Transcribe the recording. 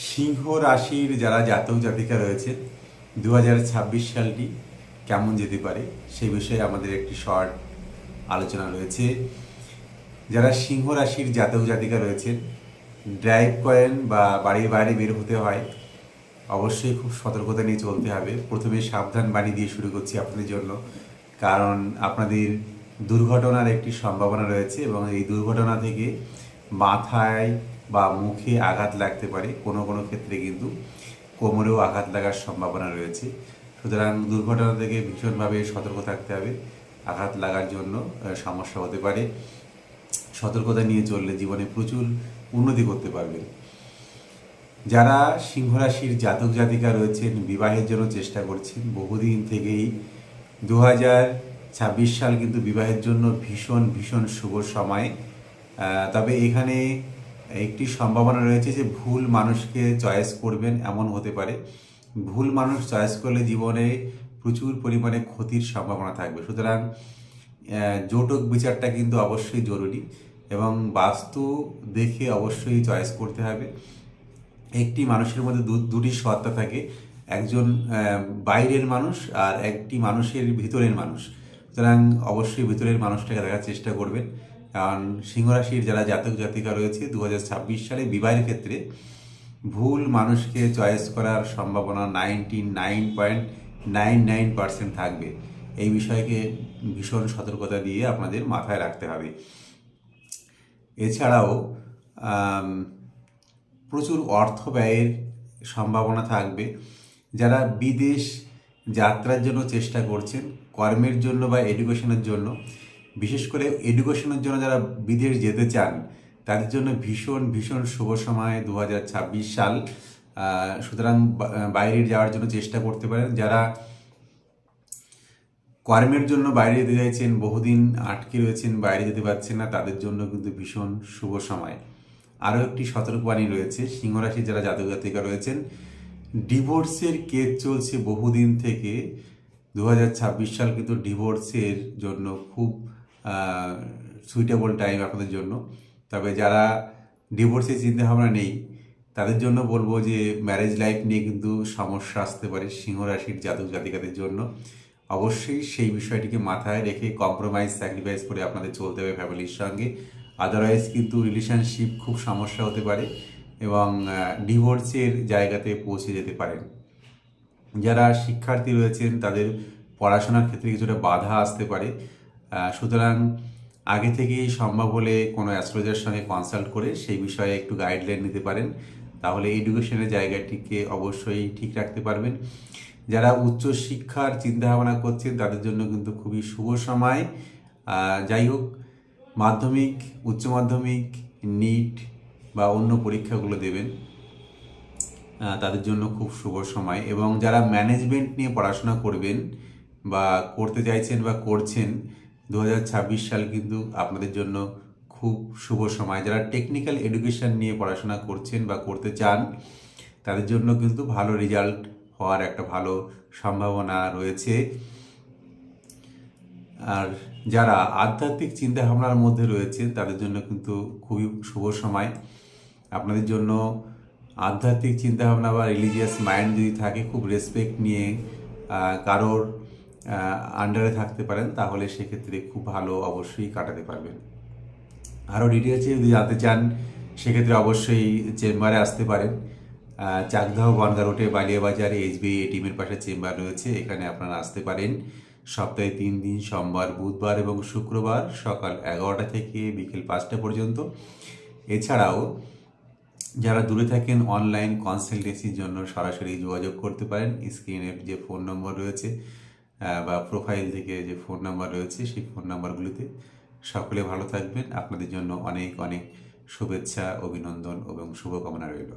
সিংহ রাশির যারা জাতক জাতিকা রয়েছে 2026 সালটি কেমন যেতে পারে সেই বিষয়ে আমাদের একটি শর্ট আলোচনা রয়েছে। যারা সিংহ রাশির জাতক জাতিকা রয়েছেন, ড্রাইভ করেন বা বাড়ির বাইরে বের হতে হয়, অবশ্যই খুব সতর্কতা নিয়ে চলতে হবে। প্রথমে সাবধান বাণী দিয়ে শুরু করছি আপনাদের জন্য, কারণ আপনাদের দুর্ঘটনার একটি সম্ভাবনা রয়েছে এবং এই দুর্ঘটনা থেকে মাথায় বা মুখে আঘাত লাগতে পারে, কোনো কোনো ক্ষেত্রে কিন্তু কোমরেও আঘাত লাগার সম্ভাবনা রয়েছে। সুতরাং দুর্ঘটনা থেকে ভীষণভাবে সতর্ক থাকতে হবে। আঘাত লাগার জন্য সমস্যা হতে পারে। সতর্কতা নিয়ে চললে জীবনে প্রচুর উন্নতি করতে পারবেন। যারা সিংহ রাশির জাতক জাতিকা রয়েছেন, বিবাহের জন্য চেষ্টা করছেন বহুদিন থেকেই, 2026 সাল কিন্তু বিবাহের জন্য ভীষণ ভীষণ শুভ সময়। তবে এখানে একটি সম্ভাবনা রয়েছে যে ভুল মানুষকে চয়েস করবেন, এমন হতে পারে। ভুল মানুষ চয়েস করলে জীবনে প্রচুর পরিমাণে ক্ষতির সম্ভাবনা থাকবে। সুতরাং জোটক বিচারটা কিন্তু অবশ্যই জরুরি এবং বাস্তু দেখে অবশ্যই চয়েস করতে হবে। একটি মানুষের মধ্যে দুটি সত্তা থাকে, একজন বাইরের মানুষ আর একটি মানুষের ভিতরের মানুষ। সুতরাং অবশ্যই ভিতরের মানুষটাকে দেখার চেষ্টা করবেন, কারণ সিংহরাশির যারা জাতক জাতিকা রয়েছে 2026 সালে বিবাহের ক্ষেত্রে ভুল মানুষকে চয়েস করার সম্ভাবনা 99.99% থাকবে। এই বিষয়কে ভীষণ সতর্কতা দিয়ে আপনাদের মাথায় রাখতে হবে। এছাড়াও প্রচুর অর্থ ব্যয়ের সম্ভাবনা থাকবে। যারা বিদেশ যাত্রার জন্য চেষ্টা করছেন, কর্মের জন্য বা এডুকেশনের জন্য, বিশেষ করে এডুকেশনের জন্য যারা বিদেশ যেতে চান, তাদের জন্য ভীষণ ভীষণ শুভ সময় 2026 সাল। সুতরাং বাইরে যাওয়ার জন্য চেষ্টা করতে পারেন। যারা কর্মের জন্য বাইরে যেতে চাইছেন, বহুদিন আটকে রয়েছেন, বাইরে যেতে পারছেন না, তাদের জন্য কিন্তু ভীষণ শুভ সময়। আরও একটি সতর্কবাণী রয়েছে, সিংহরাশির যারা জাতক জাতিকা রয়েছেন, ডিভোর্সের কেস চলছে বহুদিন থেকে। 2026 সাল কিন্তু ডিভোর্সের জন্য খুব সুইটেবল টাইম আপনাদের জন্য। তবে যারা ডিভোর্সের চিন্তাভাবনা নেই, তাদের জন্য বলবো যে ম্যারেজ লাইফ নিয়ে কিন্তু সমস্যা আসতে পারে সিংহরাশির জাতক জাতিকাদের জন্য। অবশ্যই সেই বিষয়টিকে মাথায় রেখে কম্প্রোমাইজ স্যাক্রিফাইস করে আপনাদের চলতে হবে ফ্যামিলির সঙ্গে। আদারওয়াইজ কিন্তু রিলেশনশিপ খুব সমস্যা হতে পারে এবং ডিভোর্সের জায়গাতে পৌঁছে যেতে পারেন। যারা শিক্ষার্থী রয়েছেন, তাদের পড়াশোনার ক্ষেত্রে কিছুটা বাধা আসতে পারে। সুতরাং আগে থেকেই সম্ভব হলে কোনো অ্যাস্ট্রোলজারের সঙ্গে কনসাল্ট করে সেই বিষয়ে একটু গাইডলাইন নিতে পারেন, তাহলে এডুকেশনের জায়গাটিকে অবশ্যই ঠিক রাখতে পারবেন। যারা উচ্চশিক্ষার চিন্তাভাবনা করছেন, তাদের জন্য কিন্তু খুবই শুভ সময়। যাই হোক, মাধ্যমিক, উচ্চ মাধ্যমিক, নিট বা অন্য পরীক্ষাগুলো দেবেন, তাদের জন্য খুব শুভ সময়। এবং যারা ম্যানেজমেন্ট নিয়ে পড়াশোনা করবেন বা করতে চাইছেন বা করছেন, 2026 সাল কিন্তু আপনাদের জন্য খুব শুভ সময়। যারা টেকনিক্যাল এডুকেশন নিয়ে পড়াশোনা করছেন বা করতে চান, তাদের জন্য কিন্তু ভালো রেজাল্ট হওয়ার একটা ভালো সম্ভাবনা রয়েছে। আর যারা আধ্যাত্মিক চিন্তাভাবনার মধ্যে রয়েছে, তাদের জন্য কিন্তু খুবই শুভ সময়। আপনাদের জন্য আধ্যাত্মিক চিন্তাভাবনা বা রিলিজিয়াস মাইন্ড যদি থাকে, খুব রেসপেক্ট নিয়ে কারোর আন্ডারে থাকতে পারেন, তাহলে সেক্ষেত্রে খুব ভালো অবশ্যই কাটাতে পারবেন। আরও ডিটেলসে যদি জানতে চান, সেক্ষেত্রে অবশ্যই চেম্বারে আসতে পারেন। চাকদাহ বনগা রোডে বালিয়াবাজারে SBI ATM-এর পাশে চেম্বার রয়েছে, এখানে আপনারা আসতে পারেন। সপ্তাহে 3 দিন, সোমবার, বুধবার এবং শুক্রবার সকাল 11টা থেকে বিকেল 5টা পর্যন্ত। এছাড়াও যারা দূরে থাকেন, অনলাইন কনসালটেন্সির জন্য সরাসরি যোগাযোগ করতে পারেন। স্ক্রিনে যে ফোন নম্বর রয়েছে বা প্রোফাইল থেকে যে ফোন নাম্বার রয়েছে, সেই ফোন নাম্বারগুলিতে। সকলে ভালো থাকবেন। আপনাদের জন্য অনেক অনেক শুভেচ্ছা, অভিনন্দন এবং শুভকামনা রইল।